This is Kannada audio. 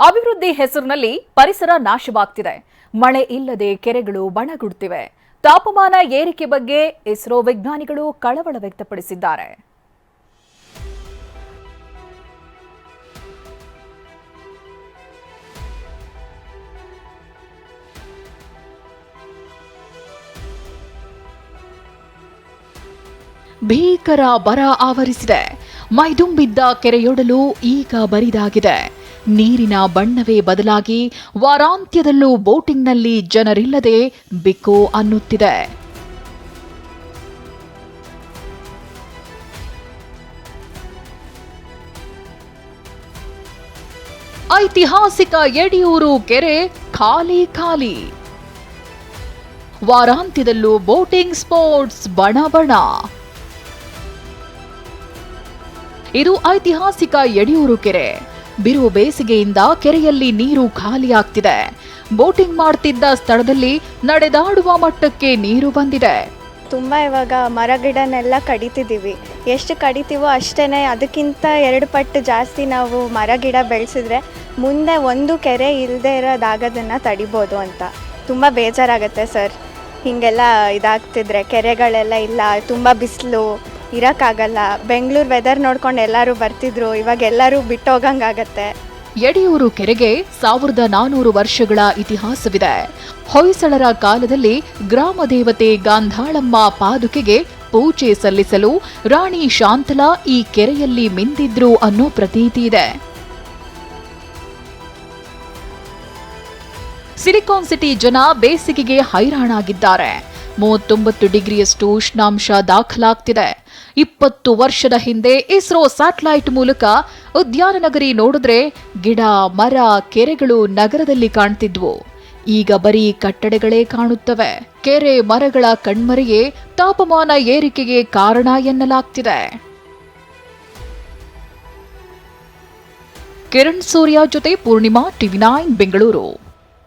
ಅಭಿವೃದ್ಧಿ ಹೆಸರಿನಲ್ಲಿ ಪರಿಸರ ನಾಶವಾಗ್ತಿದೆ. ಮಳೆ ಇಲ್ಲದೆ ಕೆರೆಗಳು ಬಣಗುಡುತ್ತಿವೆ. ತಾಪಮಾನ ಏರಿಕೆ ಬಗ್ಗೆ ಇಸ್ರೋ ವಿಜ್ಞಾನಿಗಳು ಕಳವಳ ವ್ಯಕ್ತಪಡಿಸಿದ್ದಾರೆ. ಭೀಕರ ಬರ ಆವರಿಸಿದೆ. ಮೈದುಂಬಿದ್ದ ಕೆರೆಯೊಡಲು ಈಗ ಬರಿದಾಗಿದೆ. ನೀರಿನ ಬಣ್ಣವೇ ಬದಲಾಗಿ ವಾರಾಂತ್ಯದಲ್ಲೂ ಬೋಟಿಂಗ್ನಲ್ಲಿ ಜನರಿಲ್ಲದೆ ಬಿಕೋ ಅನ್ನುತ್ತಿದೆ. ಐತಿಹಾಸಿಕ ಯಡಿಯೂರು ಕೆರೆ ಖಾಲಿ ಖಾಲಿ. ವಾರಾಂತ್ಯದಲ್ಲೂ ಬೋಟಿಂಗ್ ಸ್ಪೋರ್ಟ್ಸ್ ಬಣ ಬಣ. ಇದು ಐತಿಹಾಸಿಕ ಯಡಿಯೂರು ಕೆರೆ. ಬಿರು ಬೇಸಿಗೆಯಿಂದ ಕೆರೆಯಲ್ಲಿ ನೀರು ಖಾಲಿಯಾಗ್ತಿದೆ. ಬೋಟಿಂಗ್ ಮಾಡ್ತಿದ್ದ ಸ್ಥಳದಲ್ಲಿ ನಡೆದಾಡುವ ಮಟ್ಟಕ್ಕೆ ನೀರು ಬಂದಿದೆ. ತುಂಬ ಇವಾಗ ಮರ ಗಿಡನೆಲ್ಲ ಕಡಿತಿದ್ದೀವಿ. ಎಷ್ಟು ಕಡಿತೀವೋ ಅಷ್ಟೇ ಅದಕ್ಕಿಂತ 2 ಪಟ್ಟು ಜಾಸ್ತಿ ನಾವು ಮರ ಗಿಡ ಬೆಳೆಸಿದ್ರೆ ಮುಂದೆ ಒಂದು ಕೆರೆ ಇಲ್ಲದೆ ಇರೋದಾಗೋದನ್ನು ತಡಿಬೋದು ಅಂತ. ತುಂಬ ಬೇಜಾರಾಗುತ್ತೆ ಸರ್, ಹೀಗೆಲ್ಲ ಇದಾಗ್ತಿದ್ರೆ. ಕೆರೆಗಳೆಲ್ಲ ಇಲ್ಲ, ತುಂಬ ಬಿಸಿಲು, ಇರೋಕ್ಕಾಗಲ್ಲ. ಬೆಂಗಳೂರು ವೆದರ್ ನೋಡ್ಕೊಂಡು ಎಲ್ಲರೂ ಬರ್ತಿದ್ರು, ಇವಾಗ ಎಲ್ಲರೂ ಬಿಟ್ಟು ಹೋಗಂಗಾಗತ್ತೆ. ಯಡಿಯೂರು ಕೆರೆಗೆ 1400 ವರ್ಷಗಳ ಇತಿಹಾಸವಿದೆ. ಹೊಯ್ಸಳರ ಕಾಲದಲ್ಲಿ ಗ್ರಾಮ ದೇವತೆ ಗಾಂಧಾಳಮ್ಮ ಪಾದುಕೆಗೆ ಪೂಜೆ ಸಲ್ಲಿಸಲು ರಾಣಿ ಶಾಂತಲಾ ಈ ಕೆರೆಯಲ್ಲಿ ಮಿಂದಿದ್ರು ಅನ್ನೋ ಪ್ರತೀತಿ ಇದೆ. ಸಿಲಿಕಾನ್ ಸಿಟಿ ಜನ ಬೇಸಿಗೆಗೆ ಹೈರಾಣಾಗಿದ್ದಾರೆ. 39 ಡಿಗ್ರಿಯಷ್ಟು ಉಷ್ಣಾಂಶ ದಾಖಲಾಗ್ತಿದೆ. 20 ವರ್ಷದ ಹಿಂದೆ ಇಸ್ರೋ ಸ್ಯಾಟಲೈಟ್ ಮೂಲಕ ಉದ್ಯಾನ ನಗರಿ ನೋಡಿದ್ರೆ ಗಿಡ ಮರ ಕೆರೆಗಳು ನಗರದಲ್ಲಿ ಕಾಣ್ತಿದ್ವು. ಈಗ ಬರೀ ಕಟ್ಟಡಗಳೇ ಕಾಣುತ್ತವೆ. ಕೆರೆ ಮರಗಳ ಕಣ್ಮರೆಯೇ ತಾಪಮಾನ ಏರಿಕೆಗೆ ಕಾರಣ ಎನ್ನಲಾಗ್ತಿದೆ. ಕಿರಣ್ ಸೂರ್ಯ ಜೊತೆ ಪೂರ್ಣಿಮಾ, TV9 ಬೆಂಗಳೂರು.